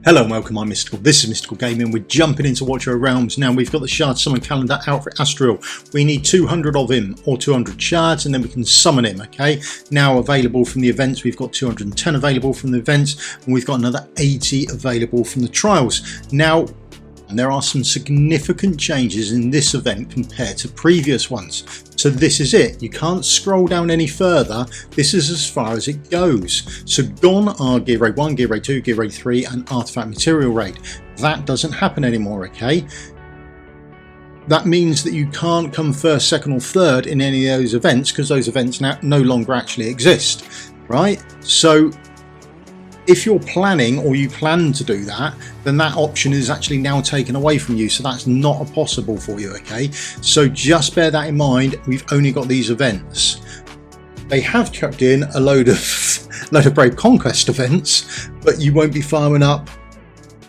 Hello and welcome, I'm Mystical. This is Mystical Gaming. We're jumping into Watch Your Realms now. We've got the Shard Summon Calendar out for Astrael. We need 200 of him, or 200 shards, and then we can summon him, okay? Now available from the events, we've got 210 available from the events, and we've got another 80 available from the trials. Now, there are some significant changes in this event compared to previous ones. So this is it. You can't scroll down any further. This is as far as it goes. So gone are Gear Raid 1, Gear Raid 2, Gear Raid 3 and Artifact Material Raid. That doesn't happen anymore, okay? That means that you can't come first, second or third in any of those events because those events now no longer actually exist, right? So if you're planning or you plan to do that, then that option is actually now taken away from you. So that's not possible for you, okay? So just bear that in mind. We've only got these events. They have chucked in a load of Brave Conquest events, but you won't be farming up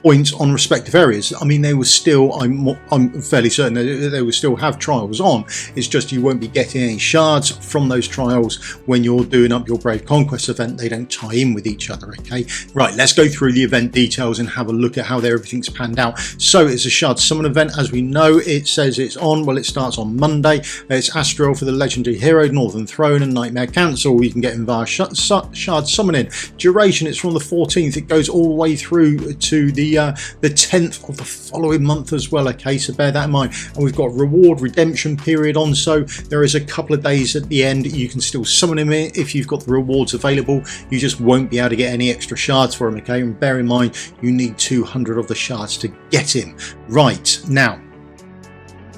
points on respective areas. I mean, they will still, I'm fairly certain that they will still have trials on. It's just you won't be getting any shards from those trials when you're doing up your Brave Conquest event. They don't tie in with each other, okay? Right, let's go through the event details and have a look at how everything's panned out. So it's a Shard Summon event. As we know, it says it's on, well, it starts on Monday. It's Astrael for the Legendary Hero, Northern Throne and Nightmare Cancel. You can get in via Shard Summoning. Duration, it's from the 14th. It goes all the way through to the 10th of the following month as well, okay? So bear that in mind. And we've got reward redemption period on, so there is a couple of days at the end you can still summon him in if you've got the rewards available. You just won't be able to get any extra shards for him, okay? And bear in mind you need 200 of the shards to get him. Right, now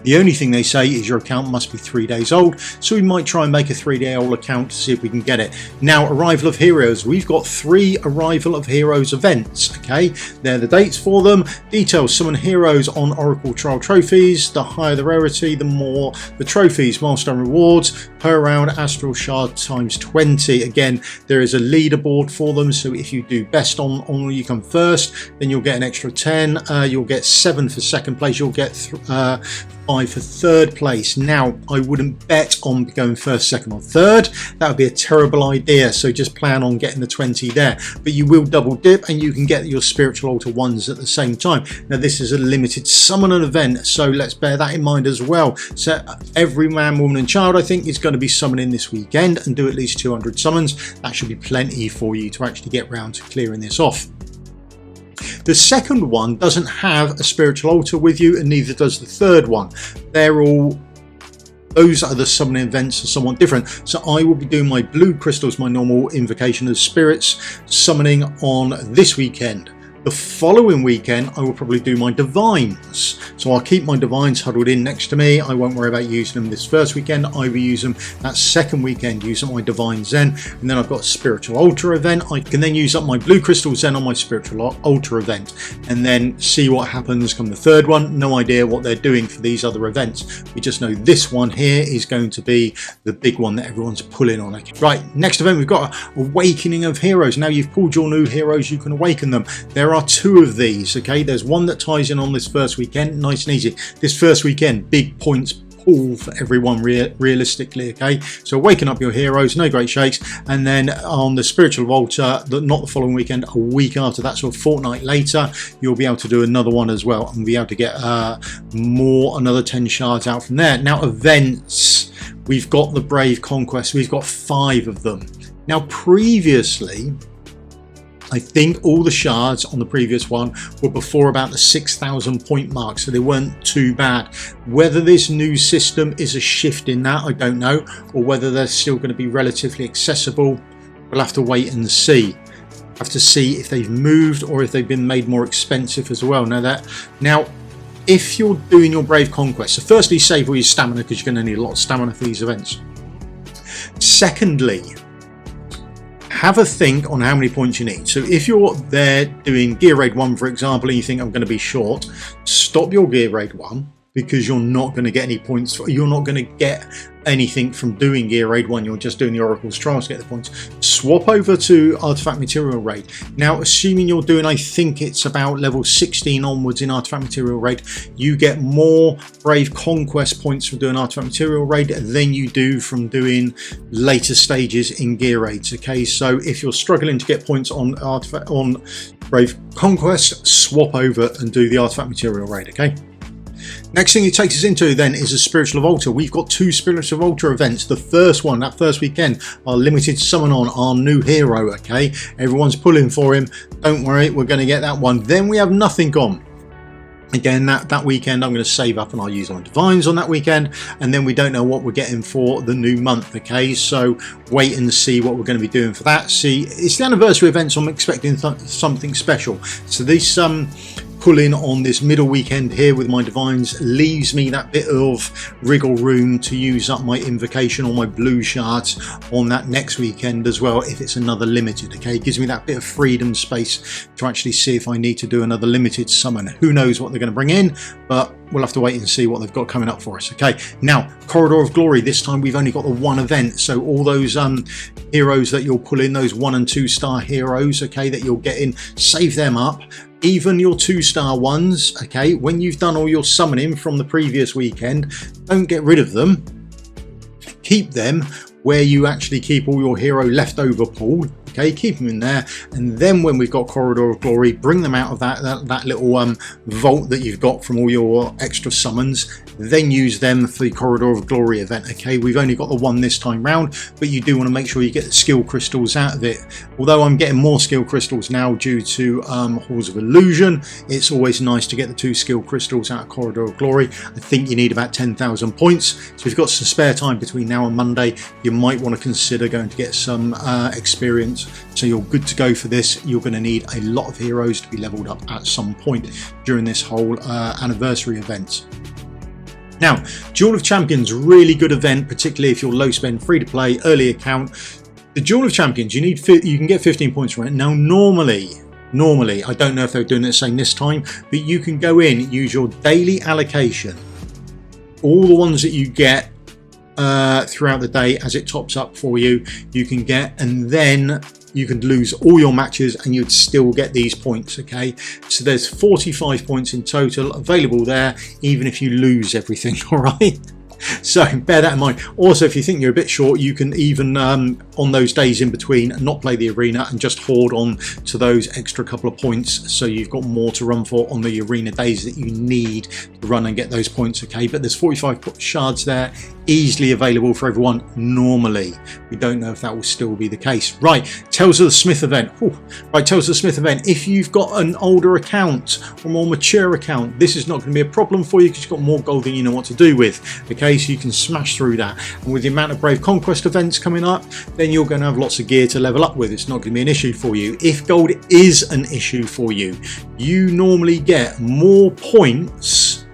the only thing they say is your account must be 3 days old, so we might try and make a 3-day-old account to see if we can get it. Now, Arrival of Heroes. We've got 3 Arrival of Heroes events, okay? They're the dates for them. Details: summon heroes on Oracle Trial trophies. The higher the rarity, the more the trophies. Milestone rewards per round, Astral Shard times 20. Again, there is a leaderboard for them, so if you do best on you come first, then you'll get an extra 10. You'll get 7 for second place. You'll get 5 for third place. Now, I wouldn't bet on going first, second or third. That would be a terrible idea, so just plan on getting the 20 there. But you will double dip and you can get your Spiritual Altar ones at the same time. Now, this is a limited summon event, so let's bear that in mind as well. So every man, woman and child, I think, is going to be summoning this weekend and do at least 200 summons. That should be plenty for you to actually get round to clearing this off. The second one doesn't have a Spiritual Altar with you, and neither does the third one. Those are the summoning events are somewhat different. So I will be doing my blue crystals, my normal invocation of spirits, summoning on this weekend. The following weekend, I will probably do my divines. So I'll keep my divines huddled in next to me. I won't worry about using them this first weekend. I will use them that second weekend, use up my divines then. And then I've got a Spiritual Altar event. I can then use up my blue crystals then on my Spiritual Altar event. And then see what happens come the third one. No idea what they're doing for these other events. We just know this one here is going to be the big one that everyone's pulling on. Right, next event we've got Awakening of Heroes. Now you've pulled your new heroes, you can awaken them. There are 2 of these, okay? There's one that ties in on this first weekend, nice and easy. This first weekend, big points pool for everyone realistically, okay? So awaken up your heroes, no great shakes. And then on the Spiritual Altar, not the following weekend, a week after that, so a fortnight later, you'll be able to do another one as well and be able to get another 10 shards out from there. Now, events, we've got the Brave Conquest. We've got 5 of them. Now, previously, I think all the shards on the previous one were before about the 6,000 point mark, so they weren't too bad. Whether this new system is a shift in that, I don't know, or whether they're still going to be relatively accessible, we'll have to wait and see. Have to see if they've moved or if they've been made more expensive as well. Now, if you're doing your Brave Conquest, so firstly, save all your stamina because you're going to need a lot of stamina for these events. Secondly, have a think on how many points you need. So if you're there doing Gear Raid 1, for example, and you think I'm going to be short, stop your Gear Raid 1, because you're not going to get any points. You're not going to get anything from doing Gear Raid 1. You're just doing the Oracle's Trials to get the points. Swap over to Artifact Material Raid. Now, assuming you're doing, I think it's about level 16 onwards in Artifact Material Raid, you get more Brave Conquest points from doing Artifact Material Raid than you do from doing later stages in Gear Raids. Okay, so if you're struggling to get points on Brave Conquest, swap over and do the Artifact Material Raid. Okay. Next thing it takes us into then is a Spiritual Altar. We've got 2 Spiritual Altar events. The first one, that first weekend, our limited summon on our new hero. Okay, everyone's pulling for him. Don't worry, we're going to get that one. Then we have Nothing on. Again, that weekend I'm going to save up and I'll use my divines on that weekend, and then we don't know what we're getting for the new month. Okay, so wait and see what we're going to be doing for that. See, it's the anniversary event, so I'm expecting something special. So this pulling on this middle weekend here with my divines leaves me that bit of wriggle room to use up my invocation or my blue shards on that next weekend as well, if it's another limited. Okay, it gives me that bit of freedom space to actually see if I need to do another limited summon. Who knows what they're going to bring in, but we'll have to wait and see what they've got coming up for us. Okay, now Corridor of Glory. This time we've only got the one event, so all those heroes that you'll pull in, those 1 and 2 star heroes, okay, that you'll get in, save them up. Even your 2-star ones, okay, when you've done all your summoning from the previous weekend, don't get rid of them. Keep them where you actually keep all your hero leftover pool. Okay, keep them in there, and then when we've got Corridor of Glory, bring them out of that little vault that you've got from all your extra summons, then use them for the Corridor of Glory event. Okay, we've only got the one this time round, but you do want to make sure you get the skill crystals out of it. Although I'm getting more skill crystals now due to Halls of Illusion, it's always nice to get the 2 skill crystals out of Corridor of Glory. I think you need about 10,000 points, so if you've got some spare time between now and Monday, you might want to consider going to get some experience. So you're good to go for this. You're going to need a lot of heroes to be leveled up at some point during this whole anniversary event. Now, Duel of Champions, really good event, particularly if you're low spend, free to play, early account. The Duel of Champions, you can get 15 points from it. Now, normally, I don't know if they're doing the same this time, but you can go in, use your daily allocation, all the ones that you get throughout the day as it tops up for you, you can get, and then you could lose all your matches and you'd still get these points. Okay, so there's 45 points in total available there, even if you lose everything. All right, so bear that in mind. Also, if you think you're a bit short, you can even on those days in between not play the arena and just hoard on to those extra couple of points, so you've got more to run for on the arena days that you need to run and get those points. Okay, but there's 45 shards there, easily available for everyone. Normally, we don't know if that will still be the case. Right, Tales of the Smith event. Right, Tales of the Smith event. If you've got an older account or more mature account, this is not going to be a problem for you because you've got more gold than you know what to do with. Okay, so you can smash through that. And with the amount of Brave Conquest events coming up, then you're going to have lots of gear to level up with. It's not going to be an issue for you. If gold is an issue for you, you normally get more points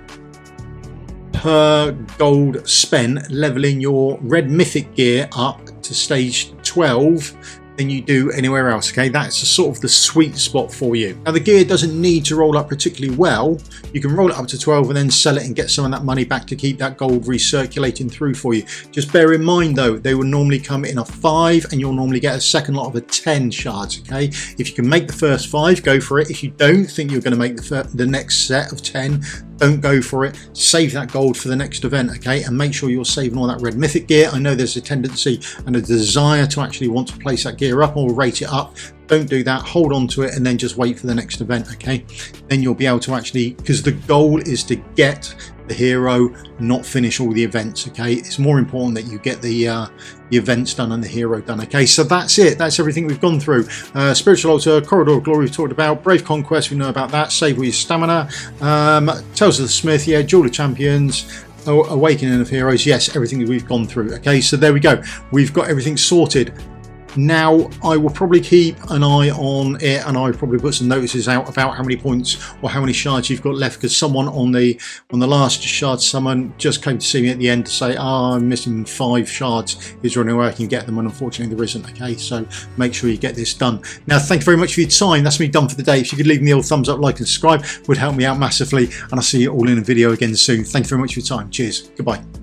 per gold spent leveling your red mythic gear up to stage 12 than you do anywhere else. Okay, that's sort of the sweet spot for you. Now, the gear doesn't need to roll up particularly well. You can roll it up to 12 and then sell it and get some of that money back to keep that gold recirculating through for you. Just bear in mind though, they will normally come in a 5 and you'll normally get a second lot of a 10 shards. Okay, if you can make the first 5, go for it. If you don't think you're going to make the next set of 10, don't go for it. Save that gold for the next event. Okay, and make sure you're saving all that red mythic gear. I know there's a tendency and a desire to actually want to place that gear up or rate it up. Don't do that. Hold on to it and then just wait for the next event. Okay, then you'll be able to actually, because the goal is to get the hero, not finish all the events. Okay, it's more important that you get the events done and the hero done. Okay, so that's it. That's everything we've gone through. Spiritual Altar, Corridor of Glory we've talked about, Brave Conquest, we know about that, save all your stamina, Tales of the Smith, yeah, Duel of Champions, Awakening of Heroes, yes, everything that we've gone through. Okay, so there we go, we've got everything sorted. Now I will probably keep an eye on it, and I'll probably put some notices out about how many points or how many shards you've got left, because someone on the last shard summon just came to see me at the end to say, I'm missing 5 shards, is there any way I can get them? And unfortunately there isn't. Okay, so make sure you get this done. Now thank you very much for your time. That's me done for the day. If you could leave me a thumbs up, like and subscribe, would help me out massively, and I'll see you all in a video again soon. Thank you very much for your time. Cheers. Goodbye.